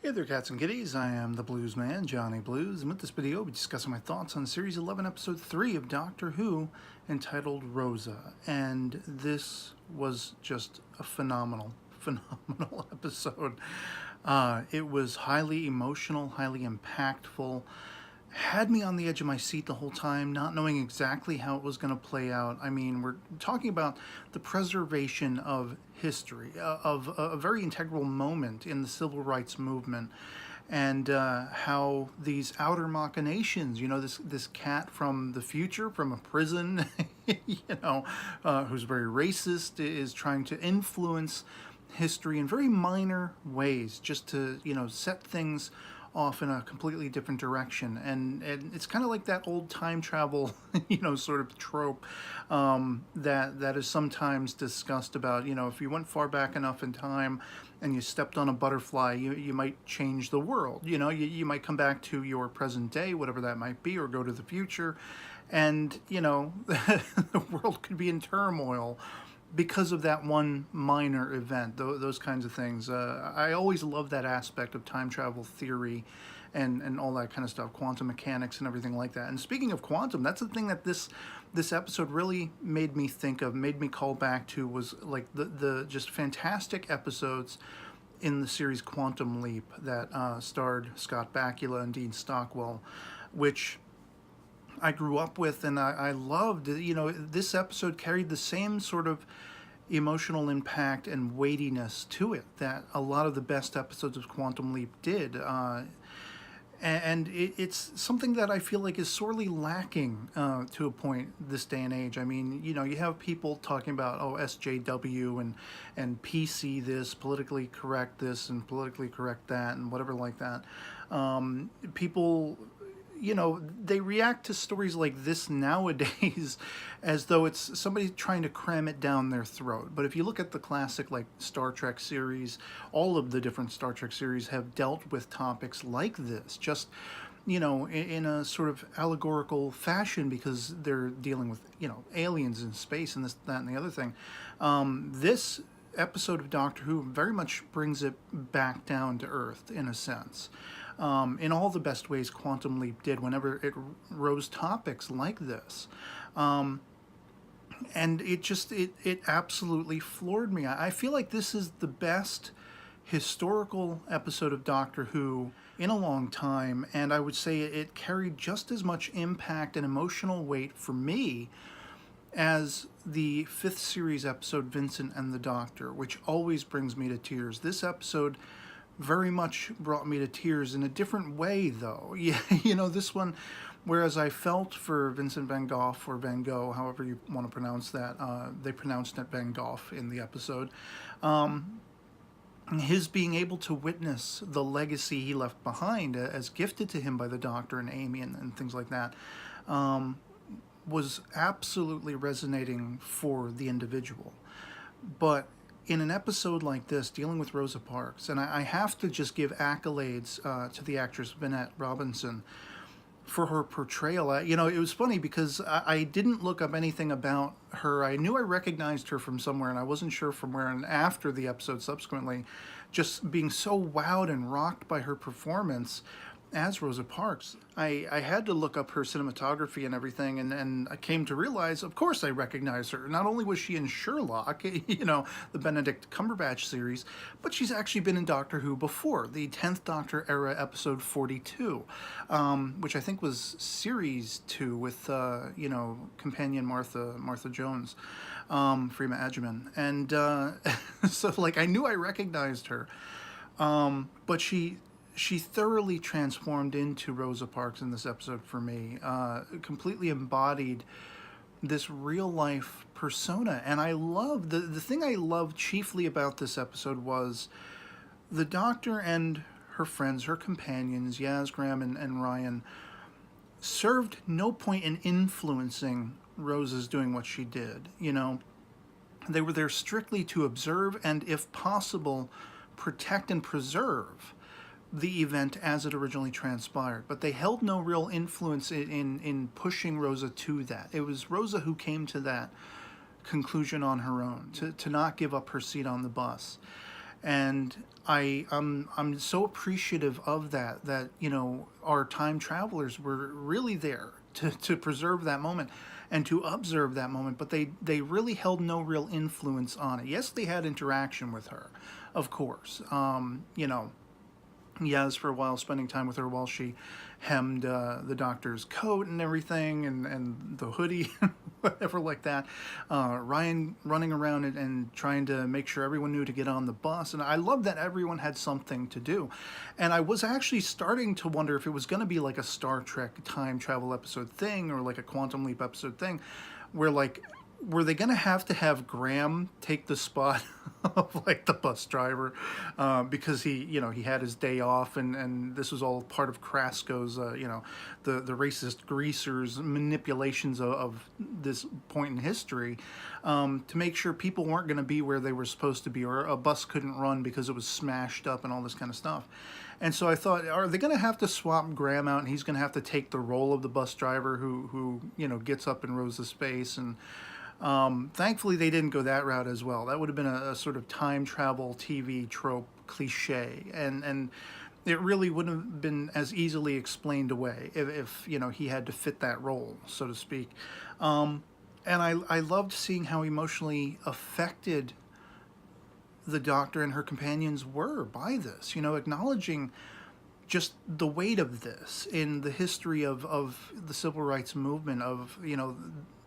Hey there, cats and kitties. I am the Blues Man, Johnny Blues, and with this video, I'll be discussing my thoughts on Series 11, Episode 3 of Doctor Who, entitled Rosa. And this was just a phenomenal episode. It was highly emotional, highly impactful, had me on the edge of my seat the whole time, not knowing exactly how it was going to play out. I mean, we're talking about the preservation of history, of a very integral moment in the civil rights movement, and how these outer machinations, this cat from the future, from a prison, who's very racist, is trying to influence history in very minor ways, just to, set things off in a completely different direction. And it's kind of like that old time travel, sort of trope that is sometimes discussed about, if you went far back enough in time and you stepped on a butterfly, you might change the world. You might come back to your present day, whatever that might be, or go to the future. And, the world could be in turmoil because of that one minor event, those kinds of things. I always love that aspect of time travel theory and all that kind of stuff, quantum mechanics and everything like that. And speaking of quantum, that's the thing that this episode really made me think of, made me call back to, was like the just fantastic episodes in the series Quantum Leap that starred Scott Bakula and Dean Stockwell, which I grew up with, and I loved. This episode carried the same sort of emotional impact and weightiness to it that a lot of the best episodes of Quantum Leap did. And it's something that I feel like is sorely lacking to a point this day and age. I mean, you have people talking about, SJW and PC this, politically correct this, and politically correct that, and whatever like that. People, they react to stories like this nowadays as though it's somebody trying to cram it down their throat. But if you look at the classic, like, Star Trek series, all of the different Star Trek series have dealt with topics like this, just, in a sort of allegorical fashion, because they're dealing with, aliens in space and this, that, and the other thing. This episode of Doctor Who very much brings it back down to earth, in a sense. In all the best ways Quantum Leap did whenever it rose topics like this. And it absolutely floored me. I feel like this is the best historical episode of Doctor Who in a long time, and I would say it carried just as much impact and emotional weight for me as the 5th series episode, Vincent and the Doctor, which always brings me to tears. This episode very much brought me to tears in a different way, though. Yeah, this one, whereas I felt for Vincent Van Gogh, or Van Gogh, however you want to pronounce that, they pronounced it Van Gogh in the episode, his being able to witness the legacy he left behind as gifted to him by the Doctor and Amy and things like that, was absolutely resonating for the individual. But in an episode like this, dealing with Rosa Parks, and I have to just give accolades to the actress Vinette Robinson for her portrayal. It was funny because I didn't look up anything about her. I knew I recognized her from somewhere, and I wasn't sure from where. And after the episode, subsequently, just being so wowed and rocked by her performance as Rosa Parks, I had to look up her cinematography and everything, and I came to realize, of course, I recognize her. Not only was she in Sherlock, the Benedict Cumberbatch series, but she's actually been in Doctor Who before, the 10th Doctor era episode 42, which I think was series 2 with, companion Martha Jones, Freema Agyeman. And so, I knew I recognized her, but she thoroughly transformed into Rosa Parks in this episode for me, completely embodied this real-life persona. And I love, the thing I loved chiefly about this episode was the Doctor and her friends, her companions, Yaz, Graham, and Ryan, served no point in influencing Rosa's doing what she did. They were there strictly to observe and, if possible, protect and preserve the event as it originally transpired, but they held no real influence in pushing Rosa to that. It was Rosa who came to that conclusion on her own, to not give up her seat on the bus. And I'm so appreciative of that, that, you know, our time travelers were really there to preserve that moment and to observe that moment, but they really held no real influence on it. Yes, they had interaction with her, of course. You know, Yaz for a while, spending time with her while she hemmed the doctor's coat and everything, and the hoodie, whatever like that. Ryan running around and trying to make sure everyone knew to get on the bus. And I love that everyone had something to do. And I was actually starting to wonder if it was going to be like a Star Trek time travel episode thing or like a Quantum Leap episode thing, where like were they going to have Graham take the spot of like the bus driver because he, you know, he had his day off, and this was all part of Krasko's, you know, the racist greasers manipulations of this point in history, to make sure people weren't going to be where they were supposed to be, or a bus couldn't run because it was smashed up and all this kind of stuff. And so I thought, are they going to have to swap Graham out, and he's going to have to take the role of the bus driver who you know, gets up in Rosa's space? And thankfully, they didn't go that route as well. That would have been a sort of time travel TV trope cliche, and it really wouldn't have been as easily explained away if you know, he had to fit that role, so to speak. And I loved seeing how emotionally affected the Doctor and her companions were by this. You know, acknowledging just the weight of this in the history of the civil rights movement, of, you know,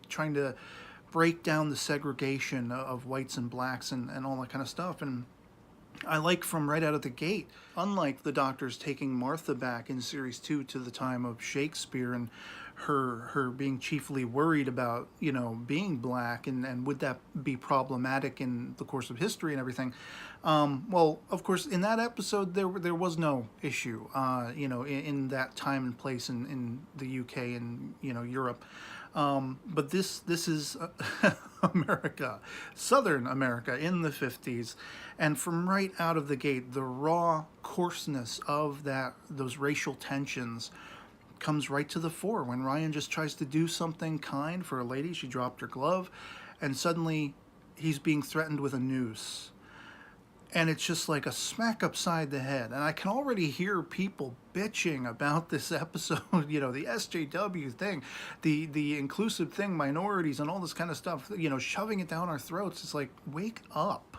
trying to break down the segregation of whites and blacks and all that kind of stuff. And I like from right out of the gate, unlike the Doctor's taking Martha back in series 2 to the time of Shakespeare, and her being chiefly worried about, you know, being black, and would that be problematic in the course of history and everything. Well, of course, in that episode there was no issue, you know, in that time and place in the UK and, you know, Europe. But this is America, Southern America in the 50s, and from right out of the gate, the raw coarseness of those racial tensions comes right to the fore when Ryan just tries to do something kind for a lady. She dropped her glove, and suddenly he's being threatened with a noose. And it's just like a smack upside the head. And I can already hear people bitching about this episode, you know, the SJW thing, the inclusive thing, minorities and all this kind of stuff, you know, shoving it down our throats. It's like, wake up.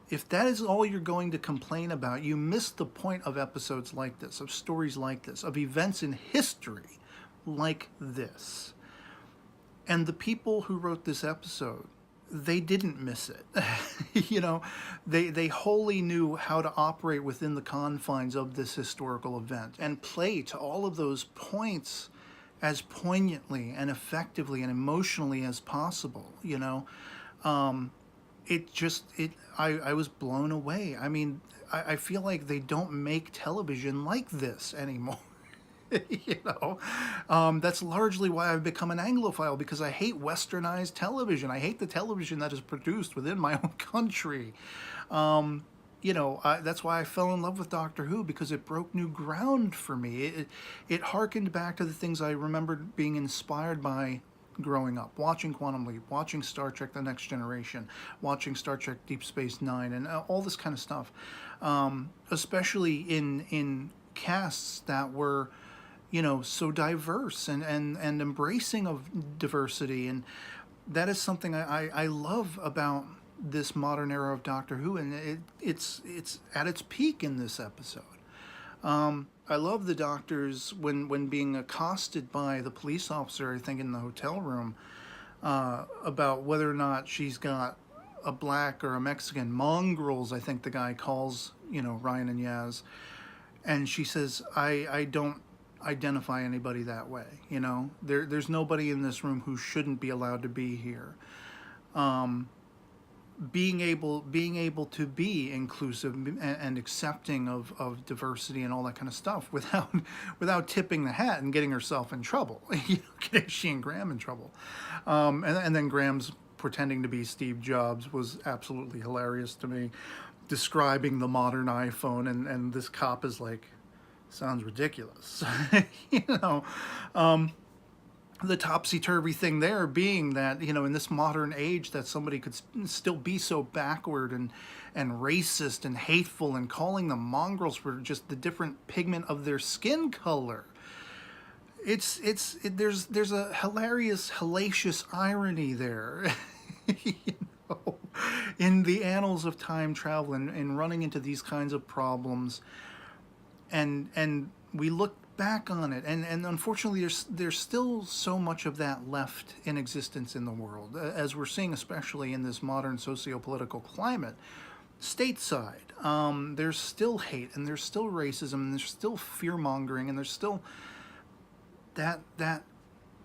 If that is all you're going to complain about, you miss the point of episodes like this, of stories like this, of events in history like this. And the people who wrote this episode, they didn't miss it. You know, they wholly knew how to operate within the confines of this historical event and play to all of those points as poignantly and effectively and emotionally as possible, you know. I was blown away. I mean, I feel like they don't make television like this anymore. You know, that's largely why I've become an Anglophile, because I hate westernized television. I hate the television that is produced within my own country. You know, that's why I fell in love with Doctor Who, because it broke new ground for me. It harkened back to the things I remembered being inspired by growing up, watching Quantum Leap, watching Star Trek The Next Generation, watching Star Trek Deep Space Nine, and all this kind of stuff. Especially in casts that were, you know, so diverse and embracing of diversity. And that is something I love about this modern era of Doctor Who, and it's at its peak in this episode. I love the Doctor's, when being accosted by the police officer, I think in the hotel room, about whether or not she's got a black or a Mexican, mongrels, I think the guy calls, you know, Ryan and Yaz. And she says, I don't identify anybody that way, you know. There's nobody in this room who shouldn't be allowed to be here. Being able to be inclusive and accepting of diversity and all that kind of stuff without tipping the hat and getting herself in trouble. You know, getting she and Graham in trouble. And then Graham's pretending to be Steve Jobs was absolutely hilarious to me, describing the modern iPhone, and this cop is like, sounds ridiculous. You know. the topsy-turvy thing there being that, in this modern age, that somebody could still be so backward and racist and hateful, and calling them mongrels for just the different pigment of their skin color. There's a hilarious, hellacious irony there. you know, in the annals of time travel, and running into these kinds of problems, and we look back on it, and unfortunately there's still so much of that left in existence in the world, as we're seeing, especially in this modern socio-political climate stateside. There's still hate, and there's still racism, and there's still fear-mongering, and there's still that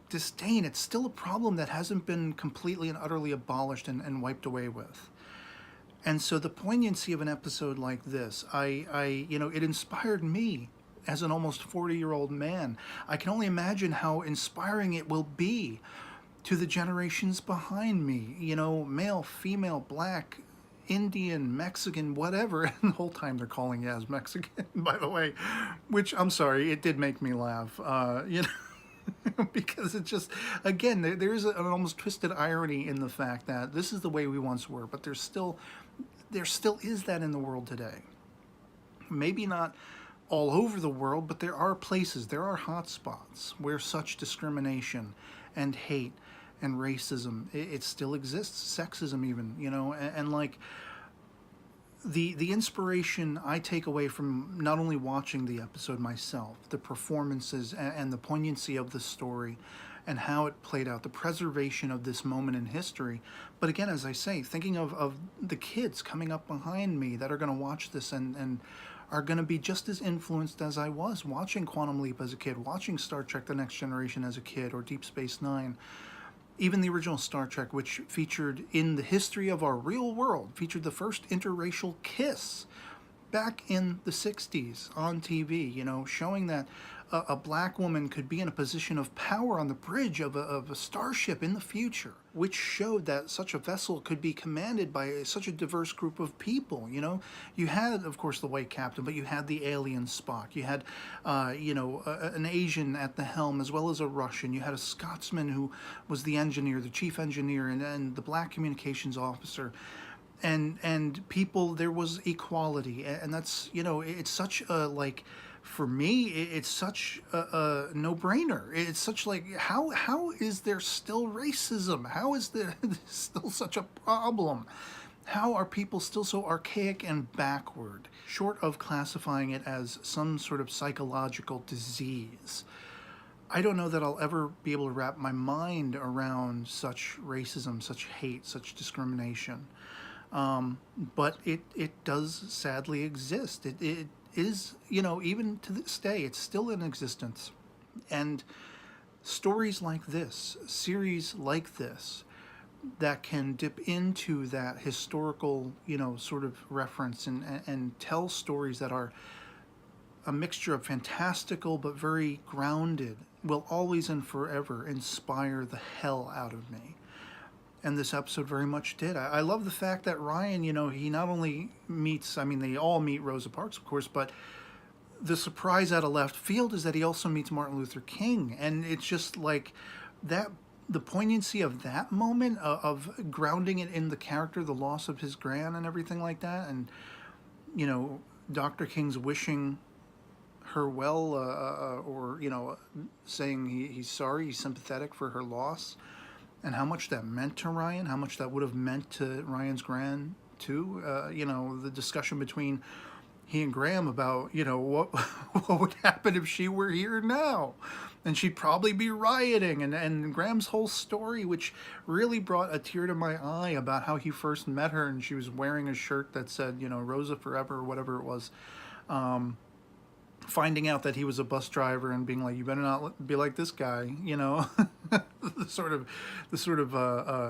disdain. It's still a problem that hasn't been completely and utterly abolished and wiped away with. And so the poignancy of an episode like this, it inspired me as an almost 40-year-old man. I can only imagine how inspiring it will be to the generations behind me, male, female, black, Indian, Mexican, whatever. And the whole time they're calling you as Mexican, by the way, which, I'm sorry, it did make me laugh, because it just, again, there's an almost twisted irony in the fact that this is the way we once were, but there still is that in the world today. Maybe not all over the world, but there are places, there are hot spots where such discrimination and hate and racism, it still exists, sexism even, and like the inspiration I take away from not only watching the episode myself, the performances and the poignancy of the story and how it played out, the preservation of this moment in history. But again, as I say, thinking of the kids coming up behind me that are going to watch this and are going to be just as influenced as I was watching Quantum Leap as a kid, watching Star Trek The Next Generation as a kid, or Deep Space Nine. Even the original Star Trek, which featured, in the history of our real world, featured the first interracial kiss back in the 60s on TV, showing that a black woman could be in a position of power on the bridge of a starship in the future, which showed that such a vessel could be commanded by such a diverse group of people. You had, of course, the white captain, but you had the alien Spock. You had, an Asian at the helm, as well as a Russian. You had a Scotsman who was the engineer, the chief engineer, and the black communications officer. And people, there was equality, and that's, it's such a, for me, it's such a no-brainer. It's such how is there still racism? How is there still such a problem? How are people still so archaic and backward, short of classifying it as some sort of psychological disease? I don't know that I'll ever be able to wrap my mind around such racism, such hate, such discrimination. But it does sadly exist. It is, even to this day, it's still in existence. And stories like this, series like this, that can dip into that historical, sort of reference and tell stories that are a mixture of fantastical but very grounded, will always and forever inspire the hell out of me. And this episode very much did. I love the fact that Ryan, he not only meets, they all meet Rosa Parks, of course, but the surprise out of left field is that he also meets Martin Luther King. And it's just like that, the poignancy of that moment, of grounding it in the character, the loss of his gran and everything like that. And, Dr. King's wishing her well, or, saying he's sorry, he's sympathetic for her loss. And how much that meant to Ryan, how much that would have meant to Ryan's gran, too. The discussion between he and Graham about, what would happen if she were here now? And she'd probably be rioting. And Graham's whole story, which really brought a tear to my eye about how he first met her, and she was wearing a shirt that said, Rosa Forever, or whatever it was. Finding out that he was a bus driver and being like, you better not be like this guy, the sort of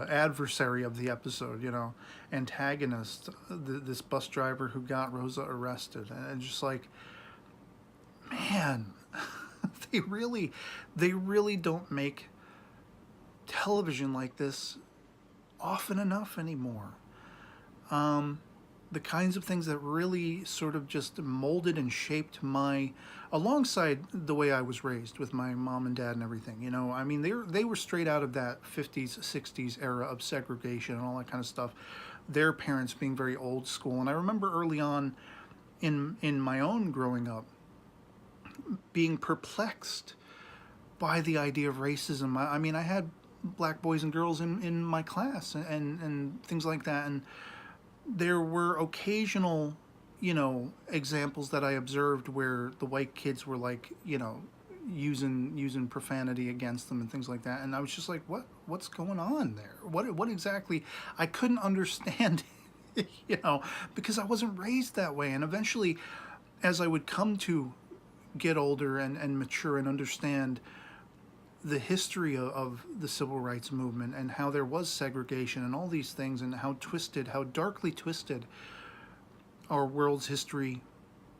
adversary of the episode, antagonist, this bus driver who got Rosa arrested. And just like, man, they really don't make television like this often enough anymore. the kinds of things that really sort of just molded and shaped alongside the way I was raised with my mom and dad and everything. I mean, they were straight out of that 50s, 60s era of segregation and all that kind of stuff. Their parents being very old school. And I remember early on in my own growing up being perplexed by the idea of racism. I mean, I had black boys and girls in my class and things like that. And there were occasional, examples that I observed where the white kids were like, using profanity against them and things like that. And I was just like, what's going on there? What exactly? I couldn't understand, because I wasn't raised that way. And eventually, as I would come to get older and mature and understand the history of the civil rights movement and how there was segregation and all these things and how darkly twisted our world's history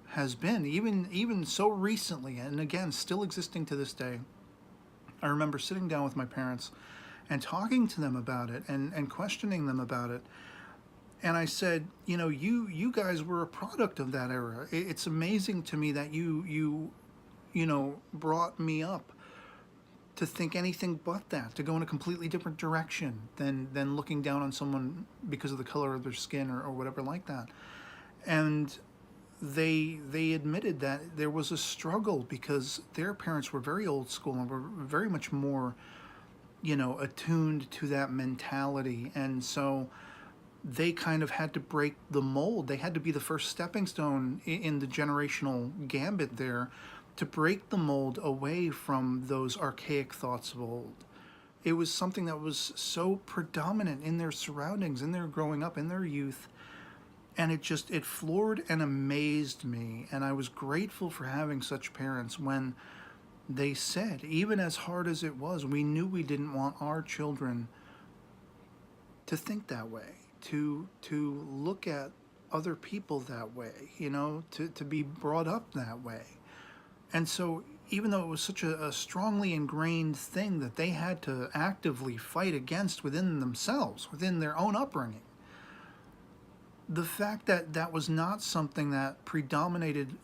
has been, even so recently, and again, still existing to this day. I remember sitting down with my parents and talking to them about it and questioning them about it. And I said, you guys were a product of that era. It's amazing to me that you brought me up to think anything but that, to go in a completely different direction than looking down on someone because of the color of their skin or whatever like that. And they admitted that there was a struggle because their parents were very old school and were very much more, attuned to that mentality. And so they kind of had to break the mold. They had to be the first stepping stone in the generational gambit there to break the mold away from those archaic thoughts of old. It was something that was so predominant in their surroundings, in their growing up, in their youth. And it floored and amazed me. And I was grateful for having such parents when they said, even as hard as it was, we knew we didn't want our children to think that way, to look at other people that way, to be brought up that way. And so even though it was such a strongly ingrained thing that they had to actively fight against within themselves, within their own upbringing, the fact that that was not something that predominated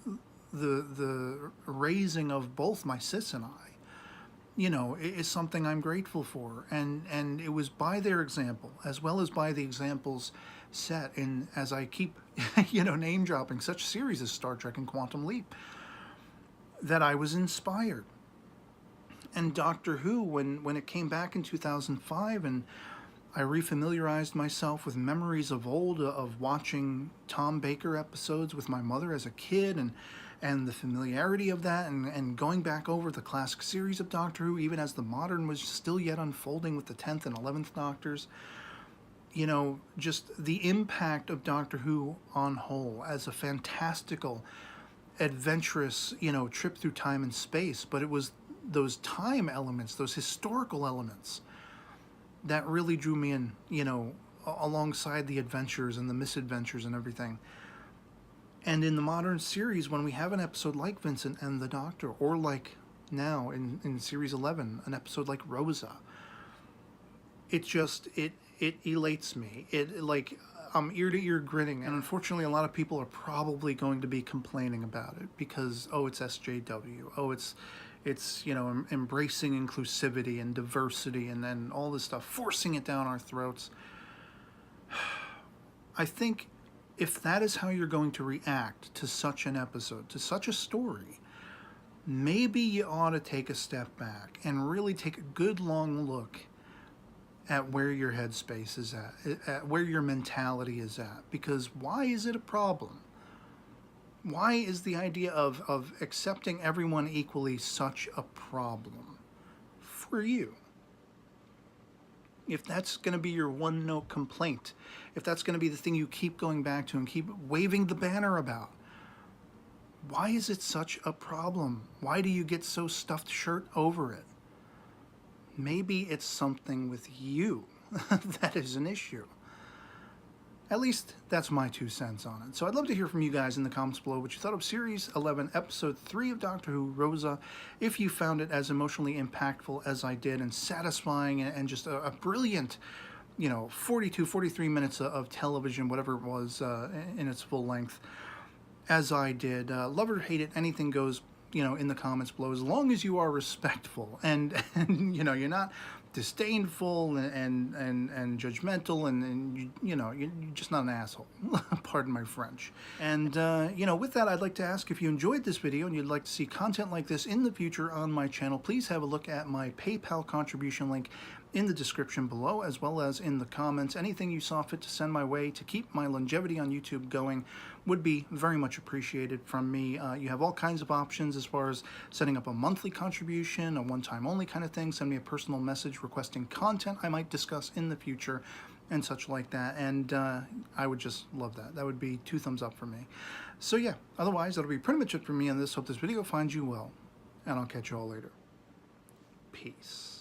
the raising of both my sis and I, is something I'm grateful for. And it was by their example, as well as by the examples set in, as I keep, name dropping such series as Star Trek and Quantum Leap, that I was inspired. And Doctor Who, when it came back in 2005 and I refamiliarized myself with memories of old, of watching Tom Baker episodes with my mother as a kid and the familiarity of that and going back over the classic series of Doctor Who, even as the modern was still yet unfolding with the 10th and 11th Doctors. Just the impact of Doctor Who on whole as a fantastical, adventurous, trip through time and space. But it was those time elements, those historical elements that really drew me in, alongside the adventures and the misadventures and everything. And in the modern series, when we have an episode like Vincent and the Doctor, or like now in Series 11, an episode like Rosa, it elates me. I'm ear to ear grinning. And unfortunately, a lot of people are probably going to be complaining about it because, it's SJW. It's embracing inclusivity and diversity and then all this stuff, forcing it down our throats. I think if that is how you're going to react to such an episode, to such a story, maybe you ought to take a step back and really take a good long look at where your headspace is at where your mentality is at. Because why is it a problem? Why is the idea of accepting everyone equally such a problem for you? If that's going to be your one-note complaint, if that's going to be the thing you keep going back to and keep waving the banner about, why is it such a problem? Why do you get so stuffed shirt over it? Maybe it's something with you that is an issue. At least that's my 2 cents on it. So I'd love to hear from you guys in the comments below what you thought of Series 11, Episode 3 of Doctor Who, Rosa, if you found it as emotionally impactful as I did and satisfying and just a brilliant, 42, 43 minutes of television, whatever it was, in its full length, as I did. Love it or hate it, anything goes, in the comments below, as long as you are respectful and you're not disdainful and judgmental and you're just not an asshole. Pardon my French. And with that, I'd like to ask, if you enjoyed this video and you'd like to see content like this in the future on my channel, please have a look at my PayPal contribution link in the description below, as well as in the comments. Anything you saw fit to send my way to keep my longevity on YouTube going would be very much appreciated from me. You have all kinds of options as far as setting up a monthly contribution, a one-time only kind of thing. Send me a personal message requesting content I might discuss in the future and such like that. And I would just love that. That would be 2 thumbs up for me. So yeah, otherwise that'll be pretty much it for me on this. Hope this video finds you well, and I'll catch you all later. Peace.